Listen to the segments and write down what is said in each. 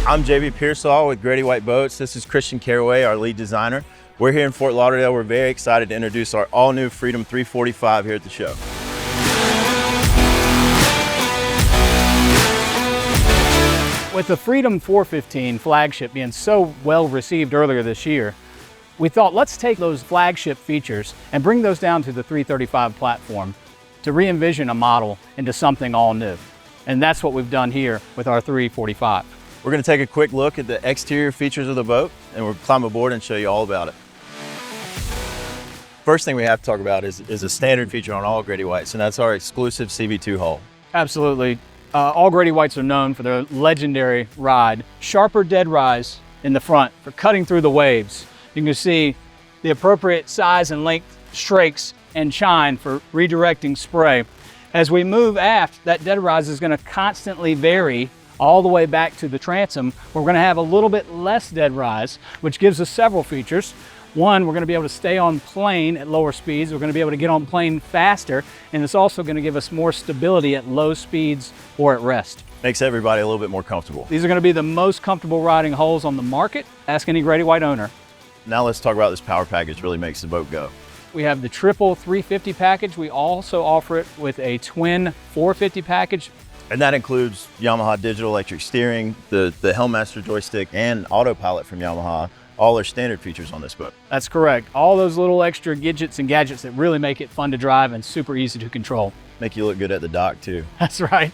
I'm JB Pearsall with Grady-White Boats. This is Christian Caraway, our lead designer. We're here in Fort Lauderdale. We're very excited to introduce our all-new Freedom 345 here at the show. With the Freedom 415 flagship being so well received earlier this year, we thought let's take those flagship features and bring those down to the 335 platform to re-envision a model into something all new. And that's what we've done here with our 345. We're going to take a quick look at the exterior features of the boat, and we'll climb aboard and show you all about it. First thing we have to talk about is a standard feature on all Grady-Whites, and that's our exclusive CB2 hull. Absolutely. All Grady-Whites are known for their legendary ride. Sharper dead rise in the front for cutting through the waves. You can see the appropriate size and length strakes and chine for redirecting spray. As we move aft, that dead rise is going to constantly vary all the way back to the transom. We're going to have a little bit less dead rise, which gives us several features. One, we're going to be able to stay on plane at lower speeds. We're going to be able to get on plane faster, and it's also going to give us more stability at low speeds or at rest. Makes everybody a little bit more comfortable. These are going to be the most comfortable riding hulls on the market. Ask any Grady-White owner. Now let's talk about this power package. Really makes the boat go. We have the triple 350 package. We also offer it with a twin 450 package. And that includes Yamaha digital electric steering, the Helm joystick, and autopilot from Yamaha. All are standard features on this boat. That's correct. All those little extra gadgets and gadgets that really make it fun to drive and super easy to control. Make you look good at the dock too. That's right.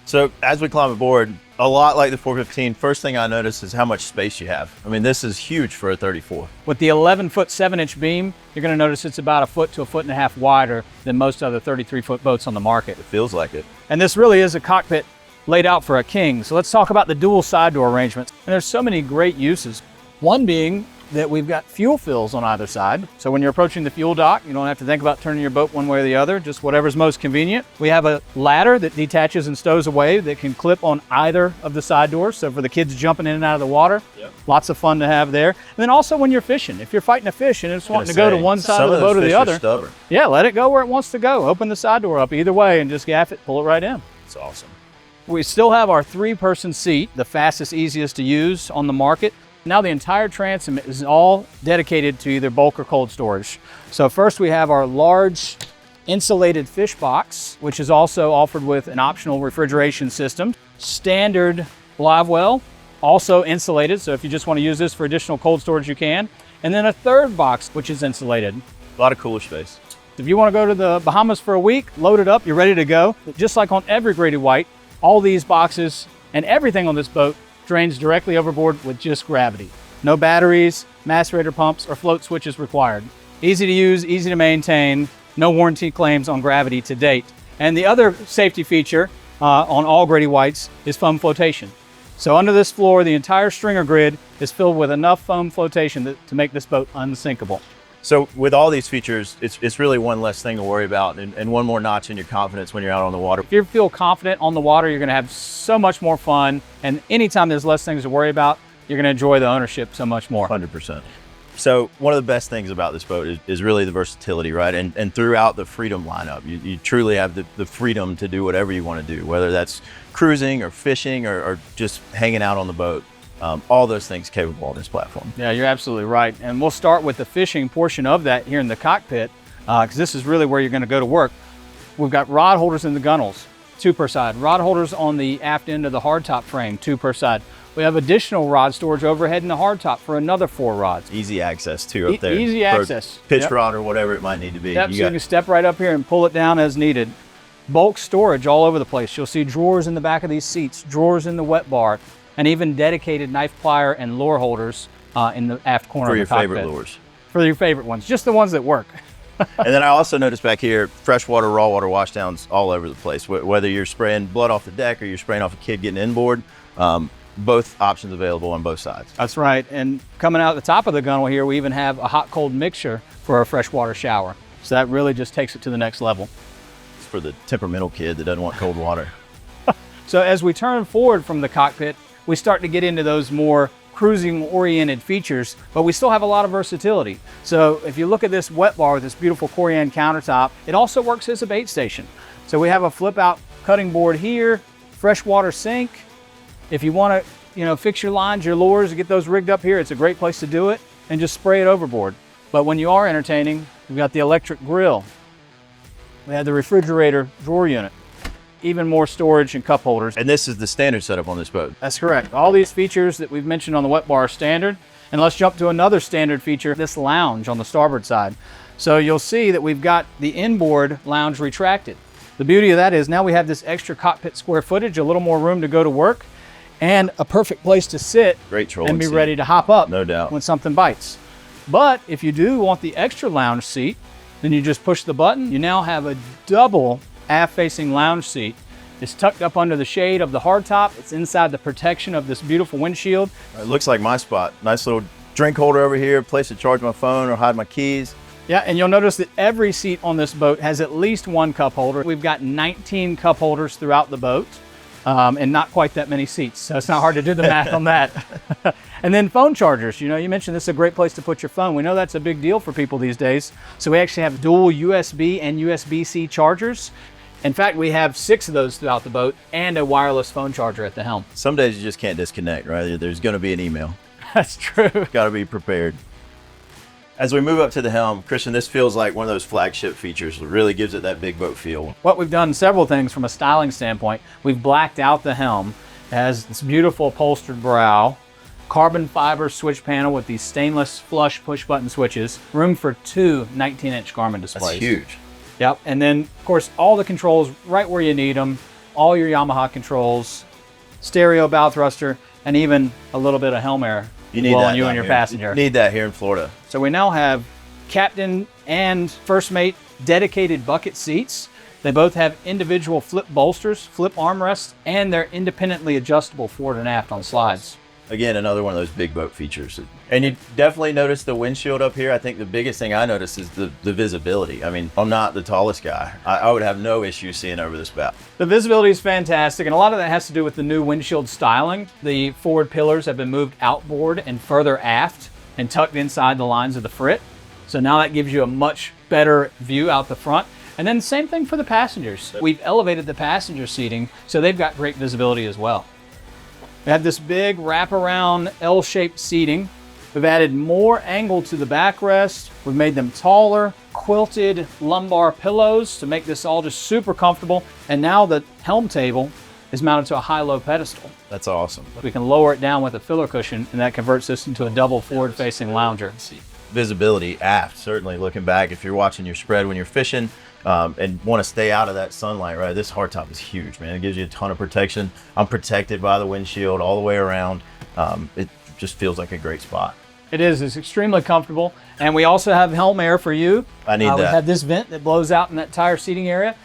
So as we climb aboard, a lot like the 415, first thing I notice is how much space you have. I mean, this is huge for a 34. With the 11-foot 7-inch beam, you're going to notice it's about a foot to a foot and a half wider than most other 33-foot boats on the market. It feels like it. And this really is a cockpit laid out for a king. So let's talk about the dual side door arrangements. And there's so many great uses. One being that we've got fuel fills on either side. So when you're approaching the fuel dock, you don't have to think about turning your boat one way or the other, just whatever's most convenient. We have a ladder that detaches and stows away that can clip on either of the side doors. So for the kids jumping in and out of the water, lots of fun to have there. And then also when you're fishing, if you're fighting a fish and it's wanting to go to one side of the boat or the other, stubborn. Yeah, let it go where it wants to go. Open the side door up either way and just gaff it, pull it right in. It's awesome. We still have our 3-person seat, the fastest, easiest to use on the market. Now the entire transom is all dedicated to either bulk or cold storage. So first we have our large insulated fish box, which is also offered with an optional refrigeration system. Standard live well, also insulated, so if you just want to use this for additional cold storage, you can. And then a third box, which is insulated. A lot of cooler space. If you want to go to the Bahamas for a week, load it up, you're ready to go. Just like on every Grady-White, all these boxes and everything on this boat drains directly overboard with just gravity. No batteries, macerator pumps, or float switches required. Easy to use, easy to maintain, no warranty claims on gravity to date. And the other safety feature on all Grady-Whites is foam flotation. So under this floor, the entire stringer grid is filled with enough foam flotation to make this boat unsinkable. So with all these features, it's really one less thing to worry about and one more notch in your confidence when you're out on the water. If you feel confident on the water, you're going to have so much more fun. And anytime there's less things to worry about, you're going to enjoy the ownership so much more. 100%. So one of the best things about this boat is really the versatility, right? And throughout the Freedom lineup, you truly have the freedom to do whatever you want to do, whether that's cruising or fishing or just hanging out on the boat. All those things capable on this platform. Yeah, you're absolutely right. And we'll start with the fishing portion of that here in the cockpit, because this is really where you're going to go to work. We've got rod holders in the gunnels, 2 per side. Rod holders on the aft end of the hardtop frame, 2 per side. We have additional rod storage overhead in the hardtop for another 4 rods. Easy access too up there. Easy access. Pitch rod or whatever it might need to be. Yep, so you can step right up here and pull it down as needed. Bulk storage all over the place. You'll see drawers in the back of these seats, drawers in the wet bar, and even dedicated knife plier and lure holders in the aft corner of the cockpit. For your favorite lures. For your favorite ones, just the ones that work. And then I also noticed back here, freshwater, raw water washdowns all over the place. Whether you're spraying blood off the deck or you're spraying off a kid getting inboard, both options available on both sides. That's right. And coming out the top of the gunnel here, we even have a hot-cold mixture for a freshwater shower. So that really just takes it to the next level. It's for the temperamental kid that doesn't want cold water. So as we turn forward from the cockpit, we start to get into those more cruising-oriented features, but we still have a lot of versatility. So if you look at this wet bar with this beautiful Corian countertop, it also works as a bait station. So we have a flip-out cutting board here, freshwater sink. If you want to, fix your lines, your lures, get those rigged up here, it's a great place to do it, and just spray it overboard. But when you are entertaining, we've got the electric grill. We have the refrigerator drawer unit. Even more storage and cup holders. And this is the standard setup on this boat. That's correct. All these features that we've mentioned on the wet bar are standard. And let's jump to another standard feature, this lounge on the starboard side. So you'll see that we've got the inboard lounge retracted. The beauty of that is now we have this extra cockpit square footage, a little more room to go to work, and a perfect place to sit Great trolling and be seat. ready to hop up, No doubt. when something bites. But if you do want the extra lounge seat, then you just push the button. You now have a double aft-facing lounge seat. It's tucked up under the shade of the hardtop. It's inside the protection of this beautiful windshield. It looks like my spot. Nice little drink holder over here, place to charge my phone or hide my keys. Yeah, and you'll notice that every seat on this boat has at least one cup holder. We've got 19 cup holders throughout the boat, and not quite that many seats, so it's not hard to do the math on that. And then phone chargers. You mentioned this is a great place to put your phone. We know that's a big deal for people these days. So we actually have dual USB and USB-C chargers. In fact, we have 6 of those throughout the boat and a wireless phone charger at the helm. Some days you just can't disconnect, right? There's going to be an email. That's true. Got to be prepared. As we move up to the helm, Christian, this feels like one of those flagship features. It really gives it that big boat feel. What we've done, several things from a styling standpoint. We've blacked out the helm. It has this beautiful upholstered brow, carbon fiber switch panel with these stainless flush push button switches, room for 2 19-inch Garmin displays. That's huge. Yep, and then of course all the controls right where you need them, all your Yamaha controls, stereo bow thruster, and even a little bit of Helm air You need blowing that you down and your here. passenger. You need that here in Florida. So we now have captain and first mate dedicated bucket seats. They both have individual flip bolsters, flip armrests, and they're independently adjustable forward and aft on slides. Again, another one of those big boat features. And you definitely notice the windshield up here. I think the biggest thing I notice is the visibility. I mean, I'm not the tallest guy. I would have no issue seeing over this bow. The visibility is fantastic, and a lot of that has to do with the new windshield styling. The forward pillars have been moved outboard and further aft and tucked inside the lines of the frit. So now that gives you a much better view out the front. And then same thing for the passengers. We've elevated the passenger seating, so they've got great visibility as well. We have this big wraparound L-shaped seating. We've added more angle to the backrest. We've made them taller, quilted lumbar pillows to make this all just super comfortable. And now the helm table is mounted to a high-low pedestal. That's awesome. We can lower it down with a filler cushion, and that converts this into a double forward-facing lounger. Visibility aft, certainly looking back, if you're watching your spread when you're fishing and want to stay out of that sunlight, right? This hardtop is huge, man. It gives you a ton of protection. I'm protected by the windshield all the way around. It just feels like a great spot. It is. It's extremely comfortable. And we also have Helm air for you. I need We that. have this vent that blows out in that tire seating area.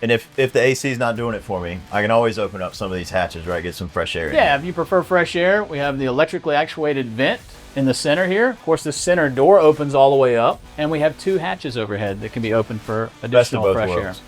And if the AC is not doing it for me, I can always open up some of these hatches, right? Get some fresh air in Yeah, here. if you prefer fresh air, we have the electrically actuated vent in the center here. Of course, the center door opens all the way up, and we have 2 hatches overhead that can be opened for Best of additional both fresh air. worlds.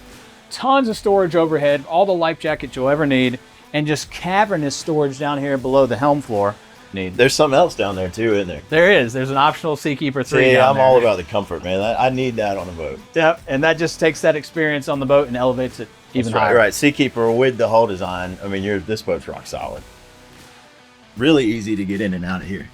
Tons of storage overhead, all the life jackets you'll ever need, and just cavernous storage down here below the helm floor. There's something else down there too, isn't there? There is. There's an optional Seakeeper 3 See, down I'm there. all about the comfort, man. I need that on a boat. Yep, and that just takes that experience on the boat and elevates it even That's right, higher. right. Seakeeper with the hull design. I mean, this boat's rock solid. Really easy to get in and out of here.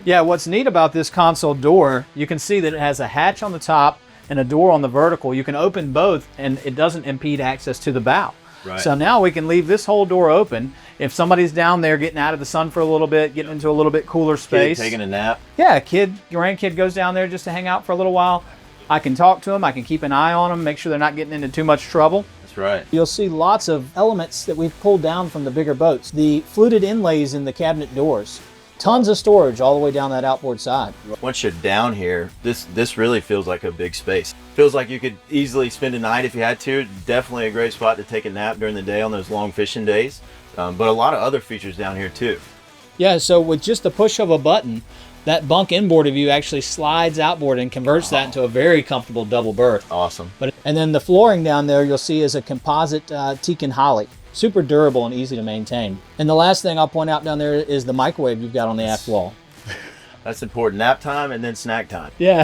Yeah, what's neat about this console door, you can see that it has a hatch on the top and a door on the vertical. You can open both, and it doesn't impede access to the bow. Right. So now we can leave this whole door open. If somebody's down there getting out of the sun for a little bit, getting into a little bit cooler Kid space. taking a nap. Yeah, grandkid goes down there just to hang out for a little while. I can talk to them. I can keep an eye on them, make sure they're not getting into too much trouble. That's right. You'll see lots of elements that we've pulled down from the bigger boats. The fluted inlays in the cabinet doors. Tons of storage all the way down that outboard side. Once you're down here, this really feels like a big space. Feels like you could easily spend a night if you had to. Definitely a great spot to take a nap during the day on those long fishing days. But a lot of other features down here too. Yeah, so with just the push of a button, that bunk inboard of you actually slides outboard and converts that into a very comfortable double berth. Awesome. And then the flooring down there you'll see is a composite teak and holly. Super durable and easy to maintain. And the last thing I'll point out down there is the microwave you've got on the aft wall. That's important. Nap time and then snack time. Yeah,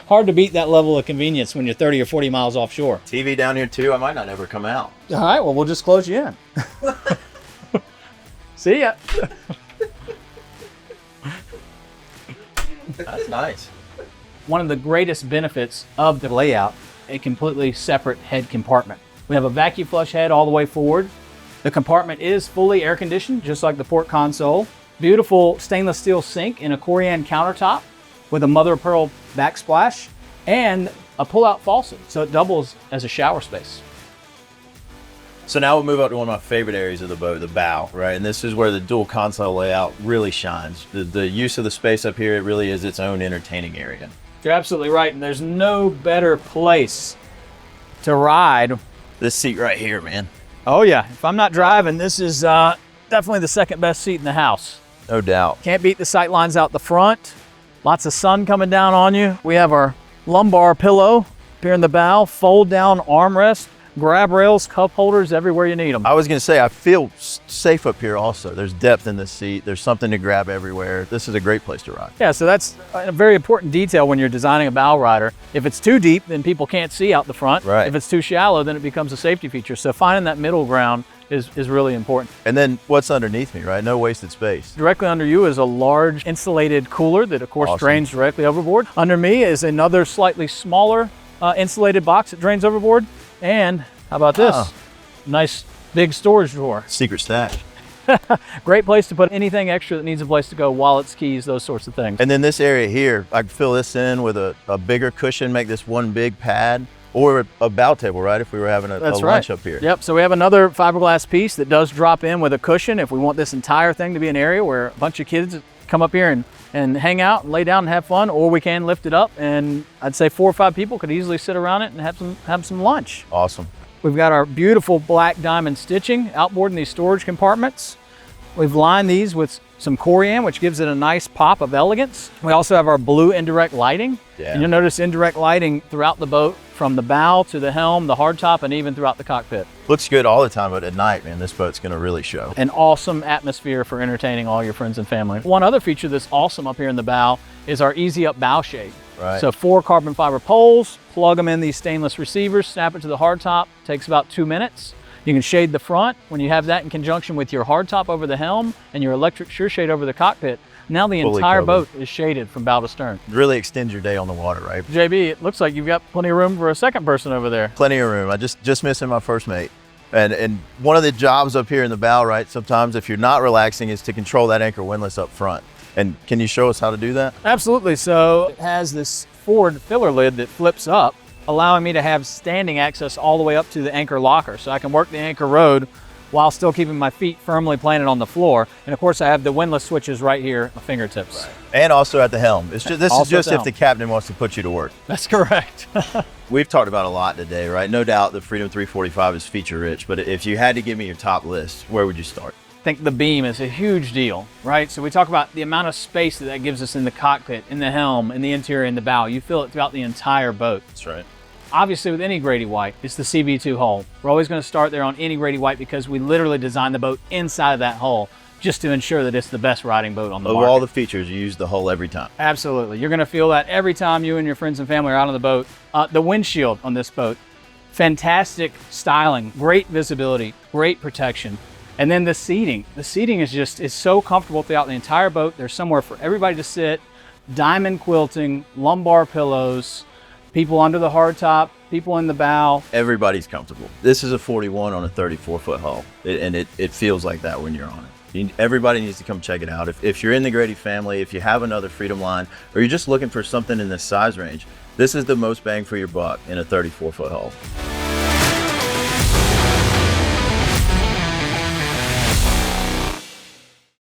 hard to beat that level of convenience when you're 30 or 40 miles offshore. TV down here too. I might not ever come out. All right, well, we'll just close you in. See ya. That's nice. One of the greatest benefits of the layout, a completely separate head compartment. We have a vacuum flush head all the way forward. The compartment is fully air conditioned, just like the port console. Beautiful stainless steel sink and a corian countertop with a mother of pearl backsplash and a pull-out faucet, so it doubles as a shower space. So now we'll move up to one of my favorite areas of the boat, the bow, right? And this is where the dual console layout really shines. The use of the space up here, it really is its own entertaining area. You're absolutely right, and there's no better place to ride. This seat right here, man. Oh yeah, if I'm not driving, this is definitely the second best seat in the house. No doubt. Can't beat the sight lines out the front. Lots of sun coming down on you. We have our lumbar pillow up here in the bow, fold down armrest, grab rails, cup holders, everywhere you need them. I was gonna say, I feel safe up here also. There's depth in this seat. There's something to grab everywhere. This is a great place to ride. Yeah, so that's a very important detail when you're designing a bow rider. If it's too deep, then people can't see out the front. Right. If it's too shallow, then it becomes a safety feature. So finding that middle ground is really important. And then what's underneath me, right? No wasted space. Directly under you is a large insulated cooler that of course Awesome. drains directly overboard. Under me is another slightly smaller insulated box that drains overboard. And how about this? Ah. Nice big storage drawer. Secret stash. Great place to put anything extra that needs a place to go, wallets, keys, those sorts of things. And then this area here, I can fill this in with a bigger cushion, make this one big pad, or a bow table, right? If we were having a That's lunch right. up here. Yep, so we have another fiberglass piece that does drop in with a cushion if we want this entire thing to be an area where a bunch of kids come up here and hang out and lay down and have fun, or we can lift it up and I'd say 4 or 5 people could easily sit around it and have some lunch. Awesome. We've got our beautiful black diamond stitching outboard in these storage compartments. We've lined these with some corian, which gives it a nice pop of elegance. We also have our blue indirect lighting. Yeah. And you'll notice indirect lighting throughout the boat, from the bow to the helm, the hardtop, and even throughout the cockpit. Looks good all the time, but at night, man, this boat's gonna really show. An awesome atmosphere for entertaining all your friends and family. One other feature that's awesome up here in the bow is our easy up bow shade. Right. So 4 carbon fiber poles, plug them in these stainless receivers, snap it to the hardtop, takes about 2 minutes. You can shade the front. When you have that in conjunction with your hardtop over the helm and your electric sure shade over the cockpit, now the Fully entire covered. boat is shaded from bow to stern. Really extends your day on the water, right? JB, it looks like you've got plenty of room for a second person over there. Plenty of room. I just missing my first mate. And one of the jobs up here in the bow, right, sometimes if you're not relaxing, is to control that anchor windlass up front. And can you show us how to do that? Absolutely. So it has this forward filler lid that flips up, allowing me to have standing access all the way up to the anchor locker. So I can work the anchor rode while still keeping my feet firmly planted on the floor. And of course I have the windlass switches right here at my fingertips. And also at the helm. This is Also at just the if the helm. captain wants to put you to work. That's correct. We've talked about a lot today, right? No doubt the Freedom 345 is feature rich, but if you had to give me your top list, where would you start? I think the beam is a huge deal, right? So we talk about the amount of space that gives us in the cockpit, in the helm, in the interior, in the bow. You feel it throughout the entire boat. That's right. Obviously with any Grady-White, it's the CB2 hull. We're always going to start there on any Grady-White because we literally designed the boat inside of that hull just to ensure that it's the best riding boat on the Of market. all the features, you use the hull every time. Absolutely. You're going to feel that every time you and your friends and family are out on the boat. The windshield on this boat, fantastic styling, great visibility, great protection. And then the seating. The seating is so comfortable throughout the entire boat. There's somewhere for everybody to sit, diamond quilting, lumbar pillows, people under the hardtop, people in the bow. Everybody's comfortable. This is a 41 on a 34-foot hull, and it feels like that when you're on it. Everybody needs to come check it out. If you're in the Grady family, if you have another Freedom line, or you're just looking for something in this size range, this is the most bang for your buck in a 34-foot hull.